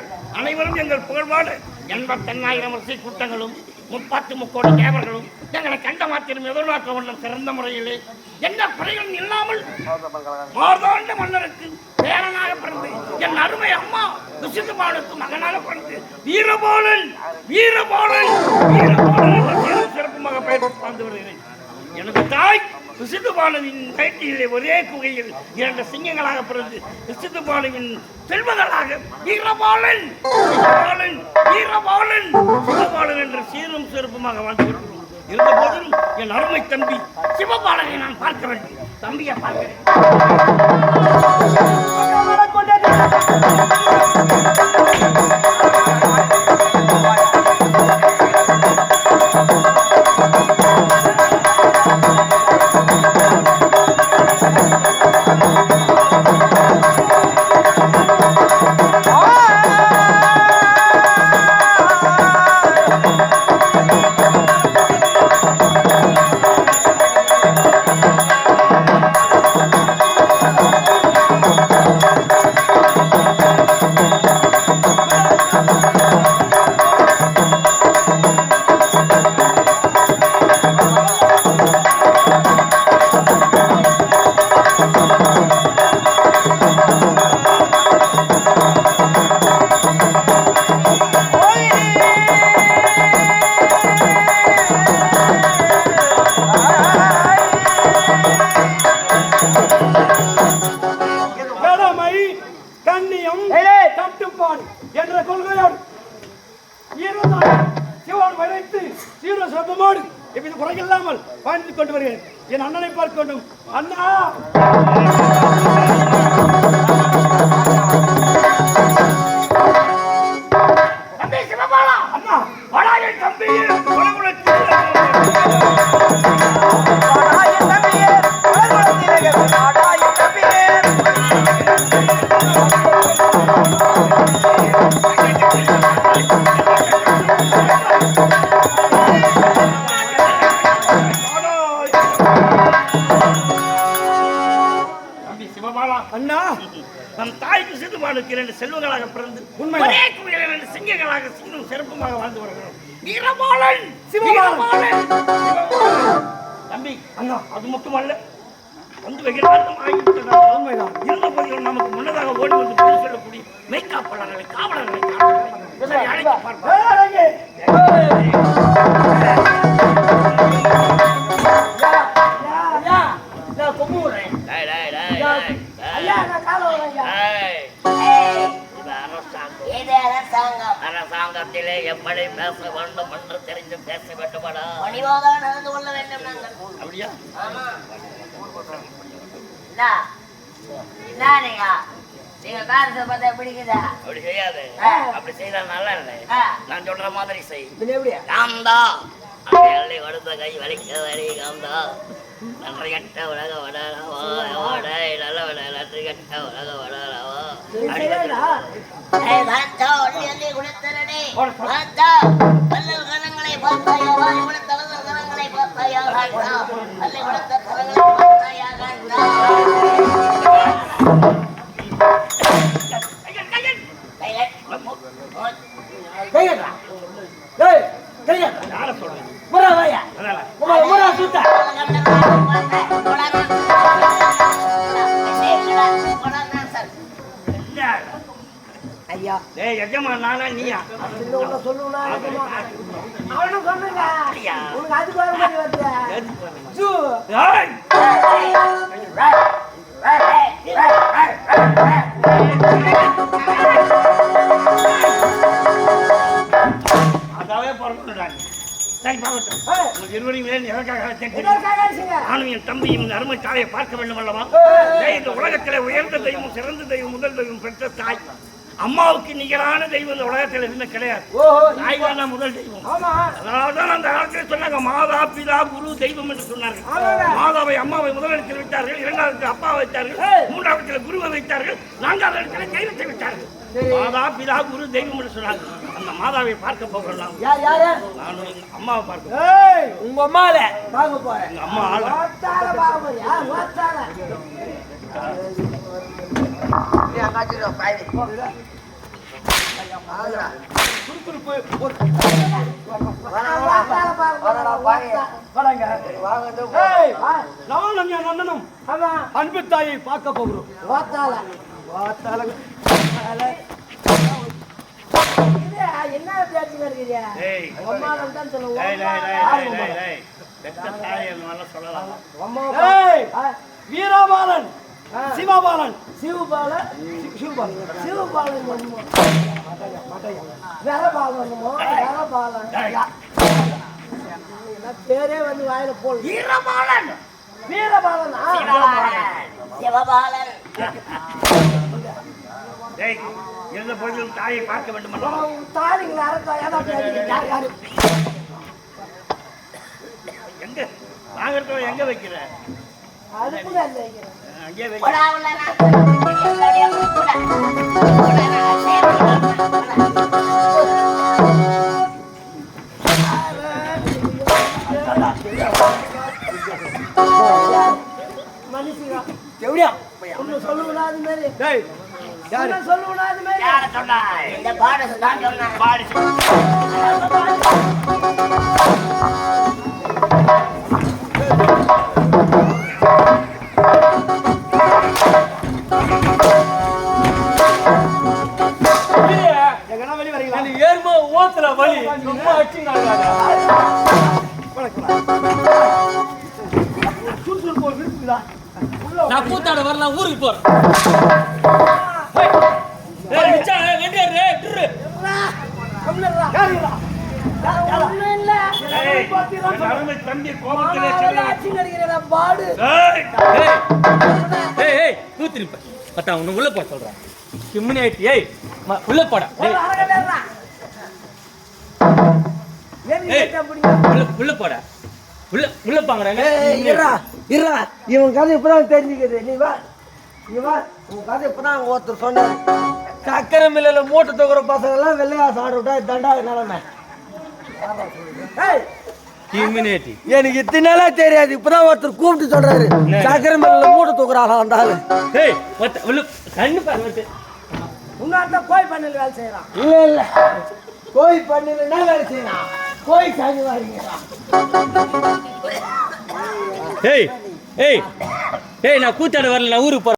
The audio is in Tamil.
தேவர்கள் அனைவரும் எங்கள் புகழ்வாடு 80,000 வரிசை கூட்டங்களும் 30 தேவர்களும் எங்களை கண்ட மாத்திரம் எதிர்பார்க்க வேண்டும். சிறந்த முறையிலே எந்த குறைகளும் இல்லாமல் மார்தாண்ட மன்னருக்கு பேரனாக பிறந்து என் அருமை அம்மா விசித்துபாலுக்கு மகனாக பிறந்து வீரபாலன் வீரபாலன் வீரபாலன் சிறப்புமாக பெயர் வாழ்ந்து வருகிறேன். எனது தாய் விசித்துபாலுவின் வயிற்றிலே ஒரே குகையில் 2 சிங்கங்களாக பிறந்து விசித்துபாலுவின் செல்வங்களாக வீரபாலன் வீரபாலன் வீரபாலன் சிவபாலன் என்ற சீரும் சிறப்புமாக வாழ்ந்து வருகிறோம். இருந்த போதிலும் என் அருமை தம்பி சிவபாலனை நான் பார்க்க வேண்டும். தம்பியை பார்க்கிறேன். என் அண்ணனை பார்க்க வேண்டும். அண்ணா தம்பி சிவபாலா அண்ணா வடாய தம்பி அண்ணா நம் தாய்க்கு சிறுபாலுக்கு 2 செல்வங்களாக பிறந்து ஒரே குகையில் 2 சிங்கங்களாக சீரும் சிறப்புமாக வாழ்ந்து வருகிறோம். வீரபாலன் சிவபாலன் தம்பி அண்ணா அது மட்டுமல்ல வந்து வெகுநாட்டம் ஆகிவிட்டது. உண்மைதான். இருந்த போதிலும் நமக்கு முன்னதாக ஓடி வந்து புரிந்து சொல்லக்கூடிய மெய்காப்பாளர்களை காவலர்களை அழைத்து பார்ப்போம். அரசாங்கத்திலே எப்படி பேச வேண்டும் என்று தெரிந்து பேச வேண்டுமாடா? பணிவாக நடந்து கொள்ள வேண்டும். நாங்கள் அப்படியா? நீங்க காசு பார்த்தா பிடிக்குதா? அப்படி செய்யாது. அப்படி செய்தா நல்லா இல்லை. நான் சொல்ற மாதிரி செய். காந்தா அள்ளி கொடுத்த கை வலிக்க வலி காந்தா நன்றி கட்ட உலக வடலாவா நல்ல வட நன்றி கட்ட உலக வடலாவா கரங்களை பார்த்தாயா கொடுத்த கரங்களை பார்த்தாயா அள்ளி கொடுத்த கரங்களை பார்த்தாயா ஐயா எஜமா நானா நீயா சொல்லுவா அவனும் சொன்னங்க உனக்கு அது வர மாதிரி வருது அதாவே பொறுப்புறாங்க. சரி பாவட்டும். உங்கள் இருவரையும் நானும் என் தம்பியும் அருமை தாயை பார்க்க வேண்டும் அல்லவா? இந்த உலகத்தில் உயர்ந்த தெய்வம் சிறந்த தெய்வம் முதல் தெய்வம் பெற்ற தாய் அம்மாவுக்கு நிகரான தெய்வம் இந்த உலகத்தில் எதுவுமே கிடையாது. தாய் தான் முதல் தெய்வம். அதனால்தான் அந்த காலத்தில் சொன்னாங்க மாதா பிதா குரு தெய்வம் என்று சொன்னார்கள். மாதாவை அம்மாவை முதலிடத்தில் விட்டார்கள், 2வது அப்பாவை வைத்தார்கள், 3வது குருவை வைத்தார்கள், 4வது இடத்துல தெய்வத்தை விட்டார்கள். மாதா பிதா குரு தெய்வம் என்று சொன்னாங்க. அந்த மாதாவை பார்க்க போகலாம். நான் அம்மாவை பார்க்க. உங்க அம்மால பார்க்க போறேன். எங்க அம்மா சுறுசுறுப்பு ஒரு நானும் என் அண்ணனும் அன்பு தாயை பார்க்க போகிறோம். என்ன பேச்சு இருக்கிறியா? வீரபாலன் சிவபாலன் சிவபாலன் பேரே வந்து வாயில போல் வீரபாலன் வீரபாலன் சிவபாலன் இருந்த பொழுதும் தாயை பார்க்க வேண்டும். தாலிங்களை அறக்கா எங்க வாங்கறத எங்க வைக்கிற? அதுக்குள்ள அங்கே வை. மனுஷியா எப்படியா ஒன்னு சொல்லுவா அது மாதிரி டேய் யாரு சொல்லுவா அது மாதிரி யார சொன்னா? இந்த பாடசு தான் சொன்னான். பாடி எங்கனா வெளிய வரீங்களா? நீ ஏர்மோ ஓத்துல வலி ரொம்ப அடிச்சினாங்க. சுறுசுறுப்பு ஒரு இருக்குதா? நான் கூத்தாட வரலாம் ஊருக்கு போறேன். ஏய் மிச்சா வெண்டே ரே ட்ரு. யாருடா? ஒண்ணும் இல்ல அருமை தம்பி கோபத்திலே சொல்லி ஆட்சி நடிக்கிறதா பாடு ஏய் ஏய் ஏய் கூத்திரி பத்தா உன்னை உள்ள போட சொல்றேன். கிம்மினேட் ஏய் உள்ள போடா. டேய் உள்ள போடா. உள்ள பாங்கடா. இருடா இவன் கதை இப்பதான் தெரிஞ்சுக்குது. நீ வா உன் கதை இப்பதான் ஒருத்தர் சொன்னார். சக்கரை மில்லில் மூட்டை தூக்குற பசங்க எல்லாம் வெள்ளையாசம் ஆட விட்டா தண்டா நிலைமை. கிம்மினேட் எனக்கு இத்தனை நாளா தெரியாது. இப்பதான் ஒருத்தர் கூப்பிட்டு சொல்றாரு சக்கரை மில்லில் மூட்டை தூக்குறாளா அந்த ஆளு. ஏய் உள்ள கண்ணு பாரு வந்து. உன்னாட்ட கோய் பண்ணல வேலை செய்யறான். இல்ல கோய் பண்ணல வேலை செய்யறான். கோய் சாஞ்சி வாரிங்கிறான். ஏய் ஏய் ஏய் நான் கூத்தாட வரல நான் ஊருக்கு போறேன்.